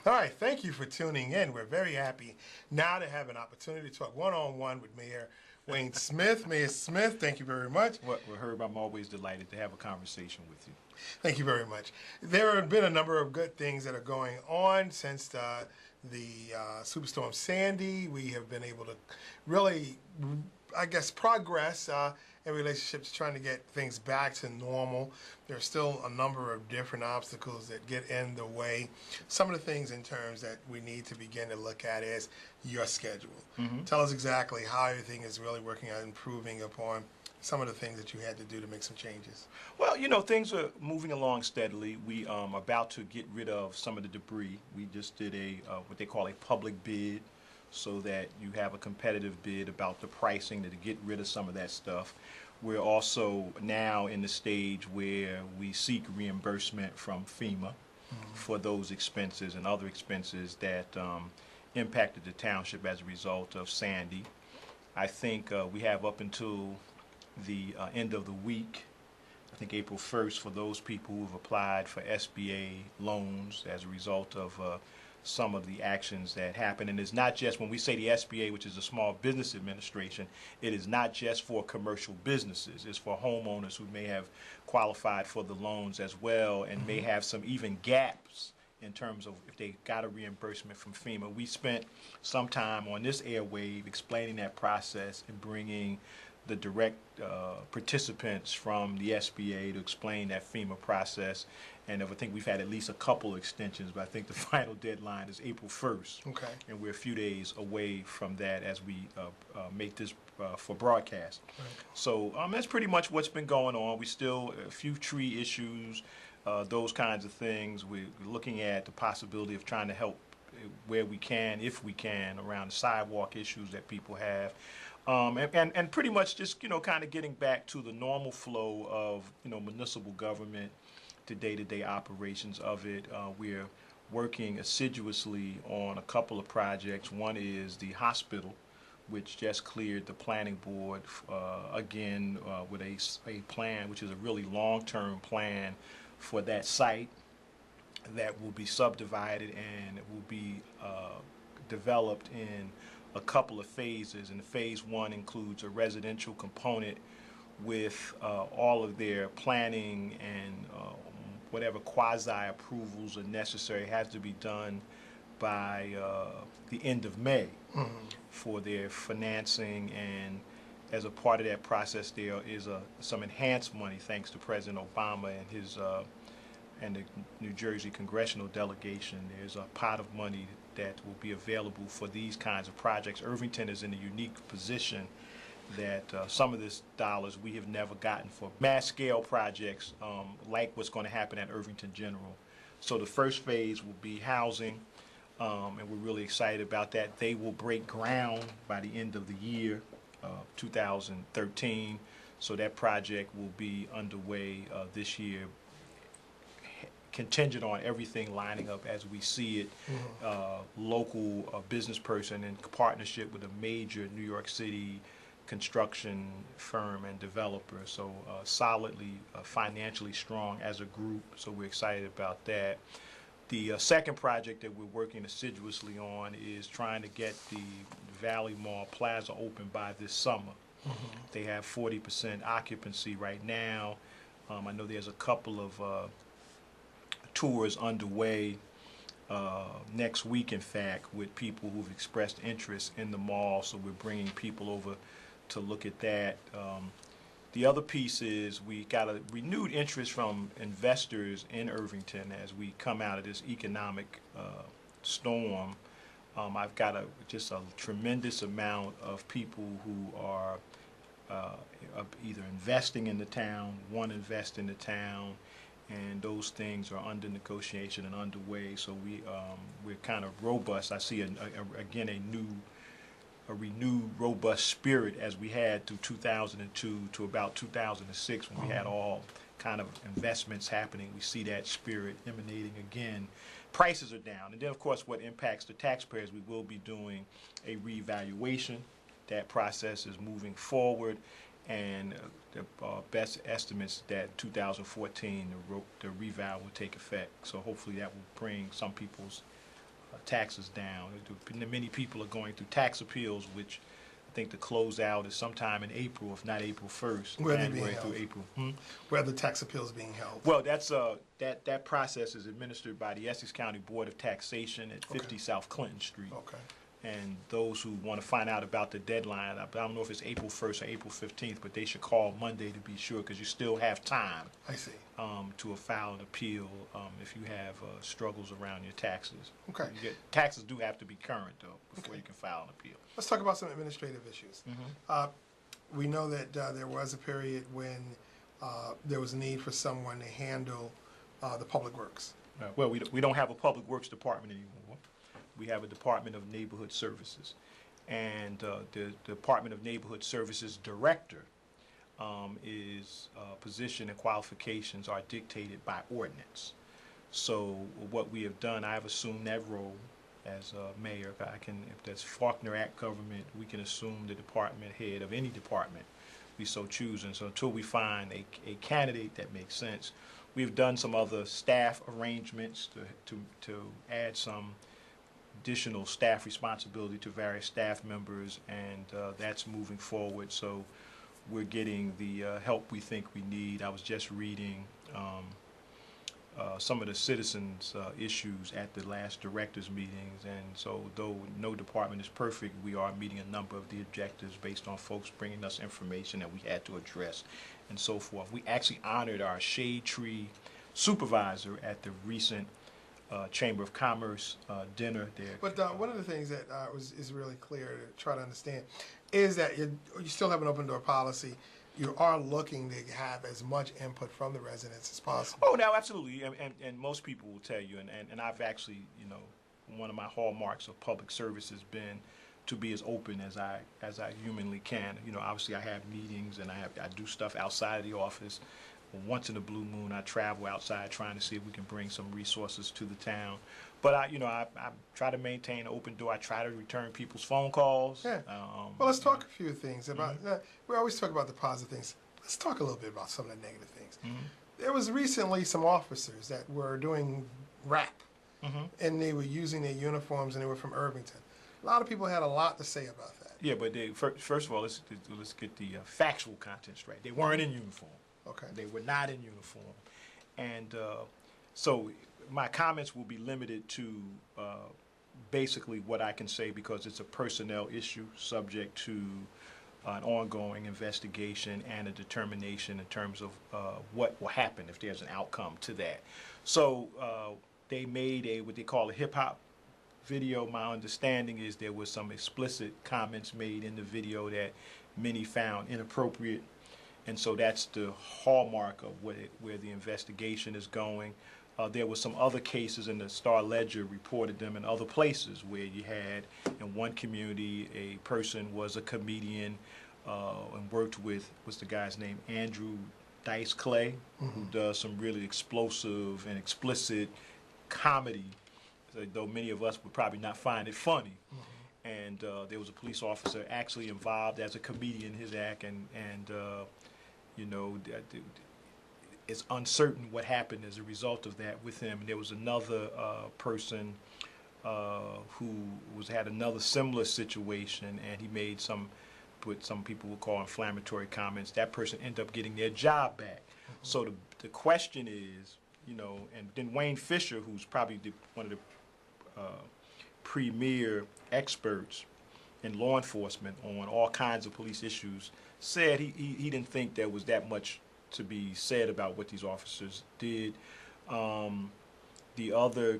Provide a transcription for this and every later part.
All right, thank you for tuning in. We're very happy now to have an opportunity to talk one-on-one with Mayor Wayne Smith. Mayor Smith, thank you very much. Well, Herb, I'm always delighted to have a conversation with you. Thank you very much. There have been a number of good things that are going on since the Superstorm Sandy. We have been able to really, I guess, progress in relationships trying to get things back to normal. There's still a number of different obstacles that get in the way. Some of the things in terms that we need to begin to look at is your schedule. Tell us exactly how everything is really working on improving upon some of the things that you had to do to make some changes. Well, things are moving along steadily. We are about to get rid of some of the debris. We just did what they call a public bid, so that you have a competitive bid about the pricing to get rid of some of that stuff. We're also now in the stage where we seek reimbursement from FEMA for those expenses and other expenses that impacted the township as a result of Sandy. I think we have up until the end of the week, I think April 1st, for those people who have applied for SBA loans as a result of some of the actions that happen. And it's not just, when we say the SBA, which is the Small Business Administration, it is not just for commercial businesses. It's for homeowners who may have qualified for the loans as well and may have some even gaps in terms of if they got a reimbursement from FEMA. We spent some time on this airwave explaining that process and bringing the direct participants from the SBA to explain that FEMA process. And I think we've had at least a couple extensions, but I think the final deadline is April 1st. Okay. And we're a few days away from that as we make this for broadcast. Right. So that's pretty much what's been going on. We still, a few tree issues, those kinds of things. We're looking at the possibility of trying to help where we can, if we can, around the sidewalk issues that people have. And pretty much just, kind of getting back to the normal flow of, municipal government, to day-to-day operations of it. We're working assiduously on a couple of projects. One is the hospital, which just cleared the planning board again with a plan, which is a really long-term plan for that site that will be subdivided and it will be developed in a couple of phases. And phase one includes a residential component with all of their planning and whatever quasi-approvals are necessary has to be done by the end of May for their financing. And as a part of that process, there is some enhanced money, thanks to President Obama and his and the New Jersey congressional delegation. There's a pot of money that will be available for these kinds of projects. Irvington is in a unique position that some of this dollars we have never gotten for mass scale projects like what's going to happen at Irvington General. So the first phase will be housing, and we're really excited about that. They will break ground by the end of the year, 2013. So that project will be underway this year, contingent on everything lining up as we see it. Local business person in partnership with a major New York City construction firm and developer, so solidly financially strong as a group, so we're excited about that. The second project that we're working assiduously on is trying to get the Valley Mall Plaza open by this summer. They have 40% occupancy right now. I know there's a couple of tours underway next week, in fact, with people who've expressed interest in the mall, so we're bringing people over to look at that. The other piece is we got a renewed interest from investors in Irvington as we come out of this economic storm. I've got just a tremendous amount of people who are either investing in the town, want to invest in the town, and those things are under negotiation and underway. So we're kind of robust. I see again a renewed robust spirit as we had through 2002 to about 2006 when we had all kind of investments happening. We see that spirit emanating again. Prices are down, and then of course what impacts the taxpayers, we will be doing a reevaluation. That process is moving forward, and the best estimates that 2014 the reval will take effect. So hopefully that will bring some people's taxes down. Many people are going through tax appeals, which I think the closeout is sometime in April, if not April 1st, Where are they January being through held? April. Where are the tax appeals being held? Well, that's that process is administered by the Essex County Board of Taxation at 50 South Clinton Street. Okay. And those who want to find out about the deadline, I don't know if it's April 1st or April 15th, but they should call Monday to be sure, because you still have time I see. to file an appeal if you have struggles around your taxes. Okay. Taxes do have to be current, though, before you can file an appeal. Let's talk about some administrative issues. We know that there was a period when there was a need for someone to handle the public works. Well, we don't have a public works department anymore. We have a Department of Neighborhood Services. And the Department of Neighborhood Services director is position and qualifications are dictated by ordinance. So what we have done, I have assumed that role as mayor. If that's Faulkner Act government, we can assume the department head of any department we so choose. And so until we find a candidate that makes sense, we've done some other staff arrangements to add some additional staff responsibility to various staff members, and that's moving forward. So we're getting the help we think we need. I was just reading some of the citizens' issues at the last directors' meetings, and so though no department is perfect, we are meeting a number of the objectives based on folks bringing us information that we had to address and so forth. We actually honored our shade tree supervisor at the recent Chamber of Commerce dinner there. But one of the things that is really clear to try to understand is that you still have an open door policy. You are looking to have as much input from the residents as possible. Oh, no, absolutely, and most people will tell you, and I've actually, one of my hallmarks of public service has been to be as open as I humanly can. Obviously I have meetings and I do stuff outside of the office. Once in a blue moon, I travel outside trying to see if we can bring some resources to the town. But I try to maintain an open door. I try to return people's phone calls. Yeah. Well, let's talk a few things about. We always talk about the positive things. Let's talk a little bit about some of the negative things. There was recently some officers that were doing rap, and they were using their uniforms, and they were from Irvington. A lot of people had a lot to say about that. Yeah, but first of all, let's get the factual content straight. They weren't in uniform. Okay. They were not in uniform. And so my comments will be limited to basically what I can say, because it's a personnel issue subject to an ongoing investigation and a determination in terms of what will happen if there's an outcome to that. So they made what they call a hip-hop video. My understanding is there was some explicit comments made in the video that many found inappropriate. And so that's the hallmark of where the investigation is going. There were some other cases, and the Star-Ledger reported them in other places, where you had, in one community, a person was a comedian and worked with, what's the guy's name, Andrew Dice Clay, who does some really explosive and explicit comedy, though many of us would probably not find it funny. And there was a police officer actually involved as a comedian in his act, and it's uncertain what happened as a result of that with him. And there was another person who had another similar situation, and he made what some people would call inflammatory comments. That person ended up getting their job back. So the question is, and then Wayne Fisher, who's probably one of the premier experts in law enforcement on all kinds of police issues, said he didn't think there was that much to be said about what these officers did. The other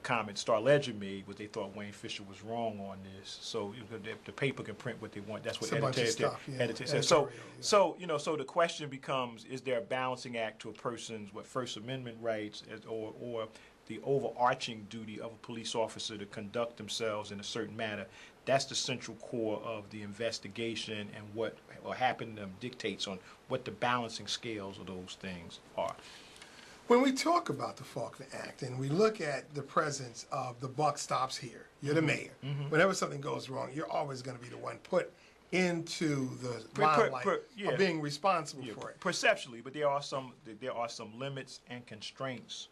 comment Star-Ledger made was they thought Wayne Fisher was wrong on this. So the paper can print what they want. That's what editor said. So the question becomes: is there a balancing act to a person's First Amendment rights, or the overarching duty of a police officer to conduct themselves in a certain manner? That's the central core of the investigation, and what will happen to them dictates on what the balancing scales of those things are. When we talk about the Faulkner Act and we look at the presence of the buck stops here, you're the mayor. Whenever something goes wrong, you're always going to be the one put into the Per- limelight yeah. of being responsible Yeah, for it. perceptually, but there are some limits and constraints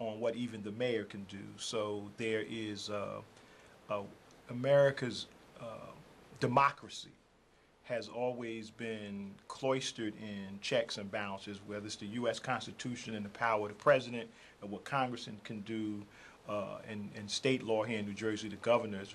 on what even the mayor can do. So there is America's democracy has always been cloistered in checks and balances, whether it's the U.S. Constitution and the power of the president and what Congress can do, and state law here in New Jersey. The governor is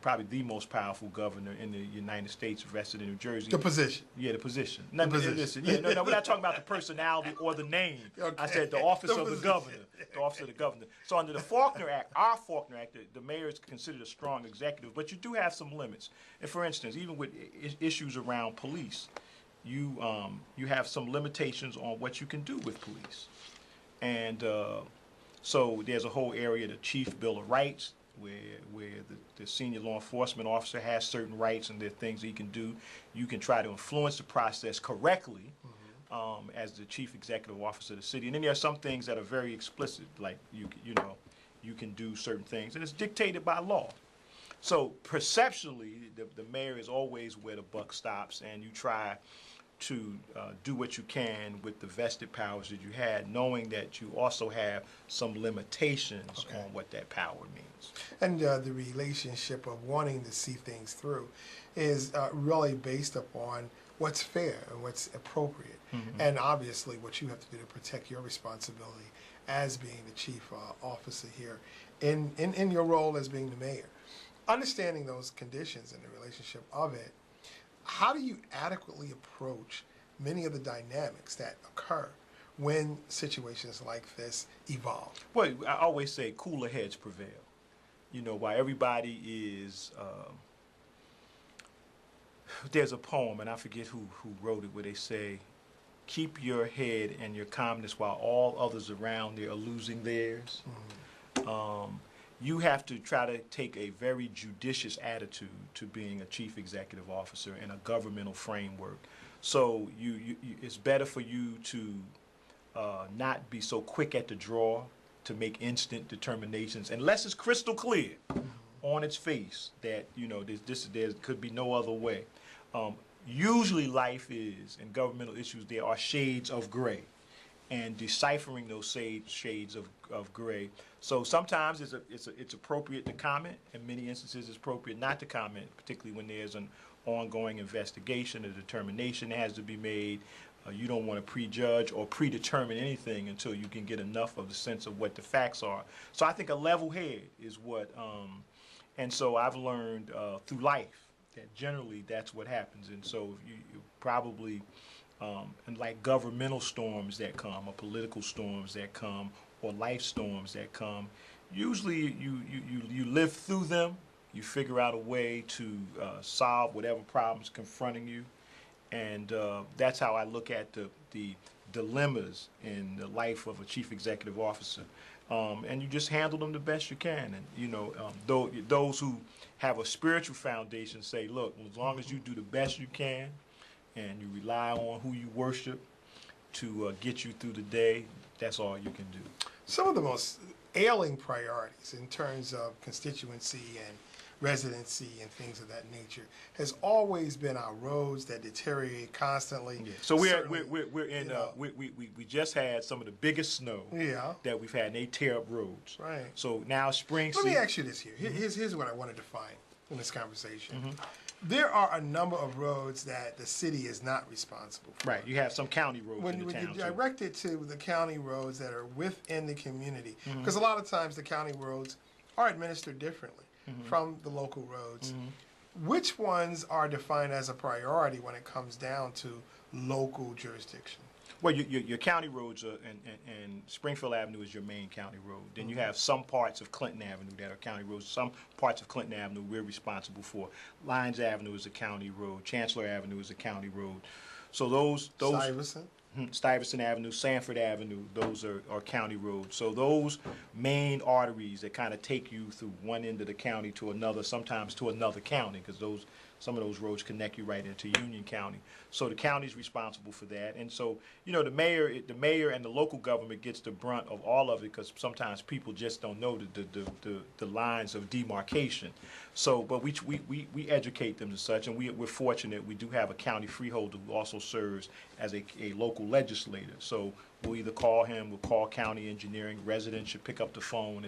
probably the most powerful governor in the United States vested in New Jersey. The position. Yeah, the position. The position. Listen, no, we're not talking about the personality or the name. Okay. I said the office The of the position. governor. The office of the governor. So under the Faulkner Act, our Faulkner Act, the mayor is considered a strong executive, but you do have some limits. And for instance, even with issues around police, you have some limitations on what you can do with police. And so there's a whole area, the Chief Bill of Rights, where the senior law enforcement officer has certain rights and there are things that he can do. You can try to influence the process correctly as the chief executive officer of the city. And then there are some things that are very explicit, like you can do certain things, and it's dictated by law. So perceptually, the mayor is always where the buck stops, and you try to do what you can with the vested powers that you had, knowing that you also have some limitations on what that power means. And the relationship of wanting to see things through is really based upon what's fair and what's appropriate. And obviously what you have to do to protect your responsibility as being the chief officer here in your role as being the mayor. Understanding those conditions and the relationship of it, how do you adequately approach many of the dynamics that occur when situations like this evolve? Well, I always say cooler heads prevail. While everybody is, there's a poem, and I forget who wrote it, where they say, keep your head and your calmness while all others around there are losing theirs. You have to try to take a very judicious attitude to being a chief executive officer in a governmental framework. So it's better for you to not be so quick at the draw to make instant determinations, unless it's crystal clear on its face that there could be no other way. Usually, life is, in governmental issues, there are shades of gray, and deciphering those shades of gray. So sometimes it's appropriate to comment. In many instances, it's appropriate not to comment, particularly when there's an ongoing investigation, a determination that has to be made. You don't want to prejudge or predetermine anything until you can get enough of the sense of what the facts are. So I think a level head is what, and so I've learned through life that generally that's what happens. And so you probably, and like governmental storms that come, or political storms that come, or life storms that come, usually you live through them. You figure out a way to solve whatever problems confronting you, and that's how I look at the dilemmas in the life of a chief executive officer. And you just handle them the best you can. And those who have a spiritual foundation say, look, as long as you do the best you can, and you rely on who you worship to get you through the day, that's all you can do. Some of the most ailing priorities in terms of constituency and residency and things of that nature has always been our roads that deteriorate constantly. Yeah. So we're in we just had some of the biggest snow that we've had, and they tear up roads. Right. So now spring. Let me ask you this here. Here's what I wanted to find in this conversation. There are a number of roads that the city is not responsible for. Right. You have some county roads in the when town. you direct it to the county roads that are within the community, because a lot of times the county roads are administered differently from the local roads. Which ones are defined as a priority when it comes down to local jurisdiction? Well, your county roads are, and Springfield Avenue is your main county road. Then you have some parts of Clinton Avenue that are county roads. Some parts of Clinton Avenue we're responsible for. Lyons Avenue is a county road. Chancellor Avenue is a county road. So those Stuyvesant? Stuyvesant Avenue, Sanford Avenue, those are county roads. So those main arteries that kind of take you through one end of the county to another, sometimes to another county, because some of those roads connect you right into Union County. So the county's responsible for that. And so, the mayor and the local government gets the brunt of all of it, because sometimes people just don't know the lines of demarcation. So, but we educate them as such, and we're fortunate. We do have a county freeholder who also serves as a local legislator. So we'll either call him, we'll call county engineering. Residents should pick up the phone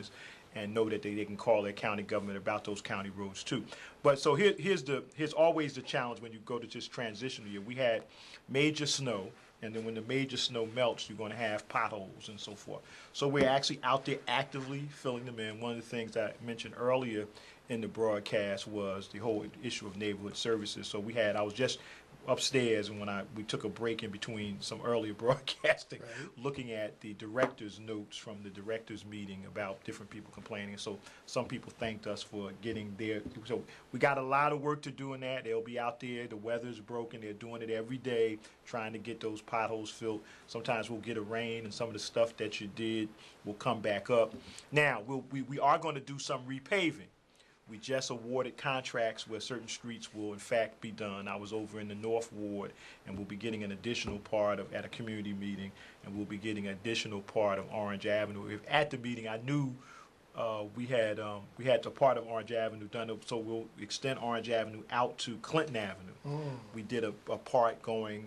and know that they can call their county government about those county roads too. But so here's always the challenge when you go to this transitional year. We had major snow, and then when the major snow melts, you're going to have potholes and so forth. So we're actually out there actively filling them in. One of the things that I mentioned earlier in the broadcast was the whole issue of neighborhood services. So I was just upstairs, and we took a break in between some earlier broadcasting, looking at the director's notes from the director's meeting about different people complaining. So some people thanked us for getting there. So we got a lot of work to do in that. They'll be out there. The weather's broken. They're doing it every day, trying to get those potholes filled. Sometimes we'll get a rain, and some of the stuff that you did will come back up. Now, we are going to do some repaving. We just awarded contracts where certain streets will in fact be done. I was over in the North Ward, and we'll be getting an additional part at a community meeting, and we'll be getting an additional part of Orange Avenue. At the meeting, I knew we had the part of Orange Avenue done, so we'll extend Orange Avenue out to Clinton Avenue. We did a part going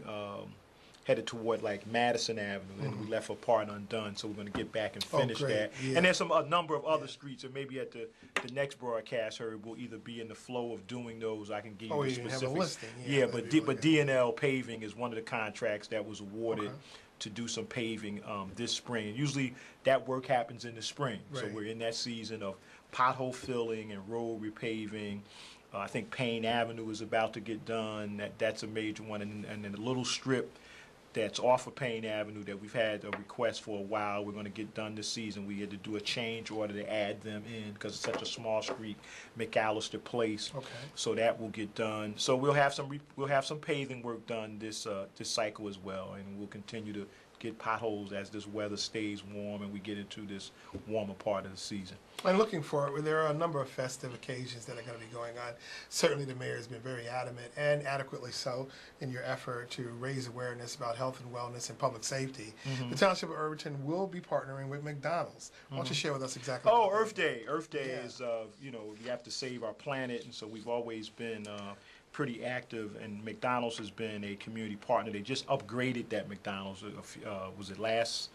headed toward like Madison Avenue, and we left a part undone, so we're going to get back and finish that. Yeah. And there's a number of other streets, and maybe at the next broadcast, Herb, will either be in the flow of doing those. I can give you the specifics. Have a listing. But DNL Paving is one of the contracts that was awarded to do some paving this spring. Usually that work happens in the spring, so we're in that season of pothole filling and road repaving. I think Payne Avenue is about to get done. That's a major one, and then the little strip that's off of Payne Avenue that we've had a request for a while. We're going to get done this season. We had to do a change order to add them in because it's such a small street, McAllister Place. So that will get done. So we'll have some paving work done this cycle as well, and we'll continue to get potholes as this weather stays warm and we get into this warmer part of the season. And looking forward, there are a number of festive occasions that are going to be going on. Certainly the mayor has been very adamant, and adequately so, in your effort to raise awareness about health and wellness and public safety. The Township of Irvington will be partnering with McDonald's. Why don't you share with us exactly what Earth Day. Earth Day is, we have to save our planet, and so we've always been pretty active, and McDonald's has been a community partner. They just upgraded that McDonald's, was it last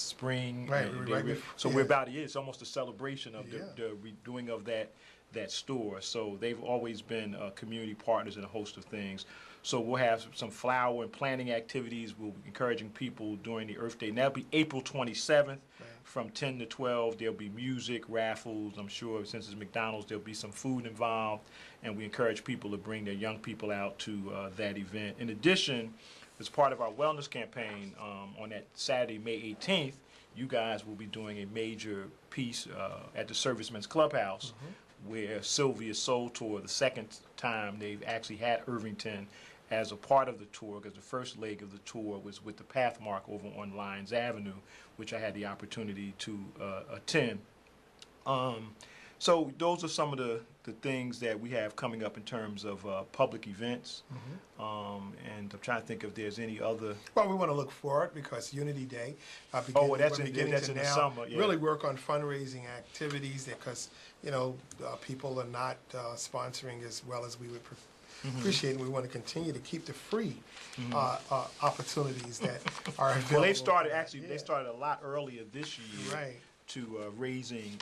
spring? We're about a year. It's almost a celebration of the redoing of that store. So they've always been community partners in a host of things. So we'll have some flower and planting activities. We'll be encouraging people during the Earth Day. And that'll be April 27th from 10 to 12. There'll be music, raffles. I'm sure since it's McDonald's, there'll be some food involved. And we encourage people to bring their young people out to that event. In addition, as part of our wellness campaign on that Saturday, May 18th, you guys will be doing a major piece at the Servicemen's Clubhouse where Sylvia's Soul Tour, the second time they've actually had Irvington as a part of the tour, because the first leg of the tour was with the Pathmark over on Lyons Avenue, which I had the opportunity to attend. So those are some of the things that we have coming up in terms of public events. And I'm trying to think if there's any other. Well, we want to look forward because Unity Day. That's in the summer. Yeah. Really work on fundraising activities because people are not sponsoring as well as we would appreciate, and we want to continue to keep the free opportunities that are available. Well, they started a lot earlier this year. To raising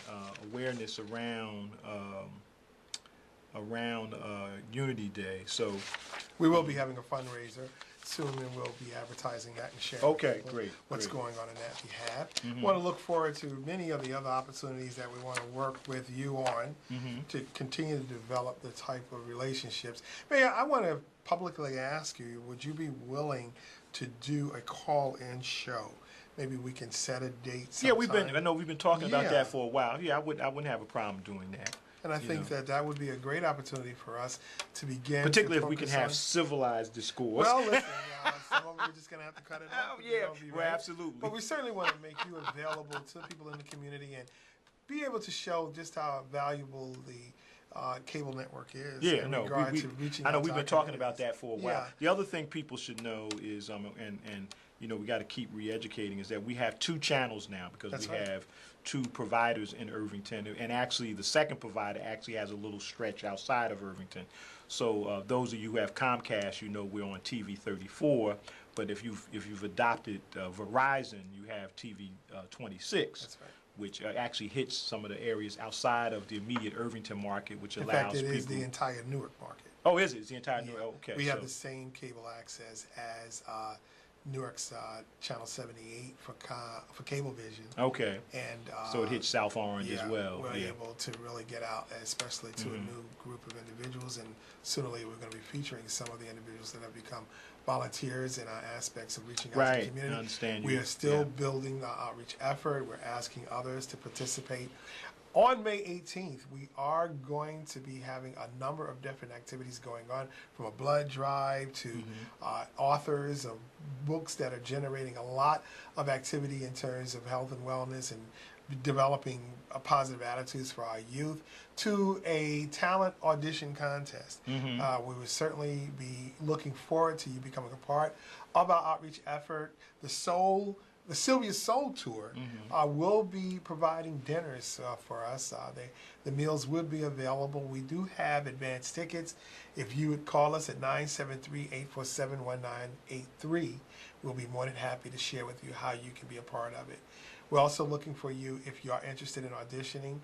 awareness around Unity Day. So we will be having a fundraiser soon, and we'll be advertising that and sharing what's going on in that behalf. Want to look forward to many of the other opportunities that we want to work with you on to continue to develop the type of relationships. Mayor, I want to publicly ask you, would you be willing to do a call-in show? Maybe we can set a date sometime. I know we've been talking about that for a while. Yeah, I wouldn't have a problem doing that. And I think that would be a great opportunity for us to begin. Particularly to if we can focus have on, civilized discourse. well, listen, some of them we're just going to have to cut it off. Oh, yeah, well, absolutely. But we certainly want to make you available to people in the community and be able to show just how valuable the cable network is. Yeah, in no, regard to reaching I know out we've to been our talking about communities. that for a while. Yeah. The other thing people should know is, and you know, we got to keep re-educating, is that we have 2 channels now because That's we right. have 2 providers in Irvington, and actually the second provider actually has a little stretch outside of Irvington. So those of you who have Comcast, you know we're on TV 34, but if you've adopted Verizon, you have TV 26. That's right. Which actually hits some of the areas outside of the immediate Irvington market, which In allows fact, it people. is the entire Newark market. Oh, is it? It's the entire Yeah. Newark? Okay. We have so- the same cable access as Newark's Channel 78 for Cablevision. Okay. And So it hits South Orange yeah, as well. We're Yeah. able to really get out, especially to a new group of individuals, and sooner or later we're going to be featuring some of the individuals that have become volunteers in our aspects of reaching out to Right. the community. I understand We you. are still Yeah. building the outreach effort. We're asking others to participate. On May 18th, we are going to be having a number of different activities going on, from a blood drive to authors of books that are generating a lot of activity in terms of health and wellness and developing positive attitudes for our youth, to a talent audition contest. We would certainly be looking forward to you becoming a part of our outreach effort. The Sylvia Soul Tour will be providing dinners for us. The meals will be available. We do have advanced tickets. If you would call us at 973-847-1983, we'll be more than happy to share with you how you can be a part of it. We're also looking for you, if you are interested in auditioning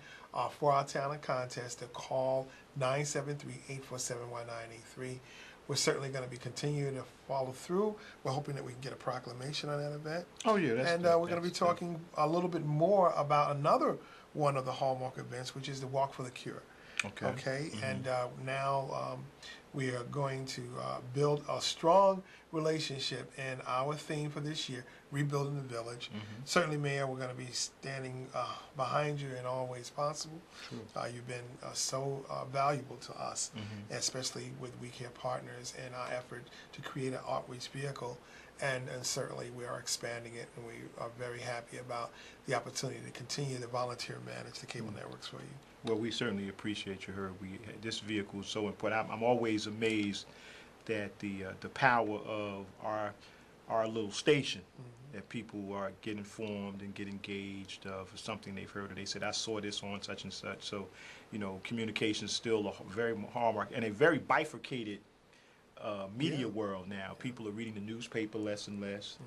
for our talent contest, to call 973-847-1983. We're certainly going to be continuing to follow through. We're hoping that we can get a proclamation on that event. Oh, yeah. That's And good. we're going to be That's good. talking a little bit more about another one of the hallmark events, which is the Walk for the Cure. Okay. And now we are going to build a strong relationship, and our theme for this year, Rebuilding the Village. Certainly, Mayor, we're going to be standing behind you in all ways possible. You've been so valuable to us, especially with We Care Partners and our effort to create an outreach vehicle. And certainly we are expanding it, and we are very happy about the opportunity to continue to volunteer manage the cable networks for you. Well, we certainly appreciate you, Herb. This vehicle is so important. I'm always amazed that the power of our little station, that people are get informed and get engaged for something they've heard, or they said, I saw this on such and such. So, you know, communication is still a very hallmark and a very bifurcated media world now. People are reading the newspaper less and less.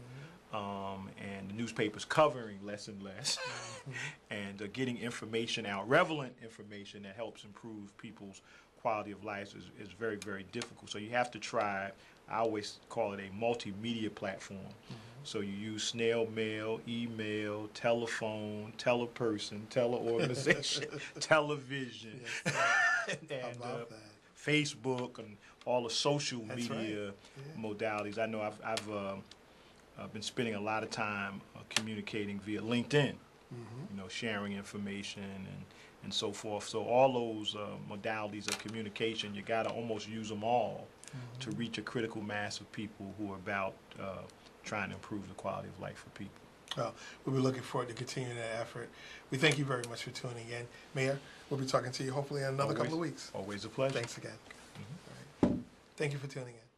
And the newspapers covering less and less, and getting information out, relevant information that helps improve people's quality of life is very, very difficult. So you have to try, I always call it a multimedia platform. So you use snail mail, email, telephone, teleperson, teleorganization, television, and Facebook, and all the social media modalities. I know I've been spending a lot of time communicating via LinkedIn, you know, sharing information and so forth. So all those modalities of communication, you got to almost use them all to reach a critical mass of people who are about trying to improve the quality of life for people. Well, we'll be looking forward to continuing that effort. We thank you very much for tuning in. Mayor, we'll be talking to you hopefully in another couple of weeks. Always a pleasure. Thanks again. All right. Thank you for tuning in.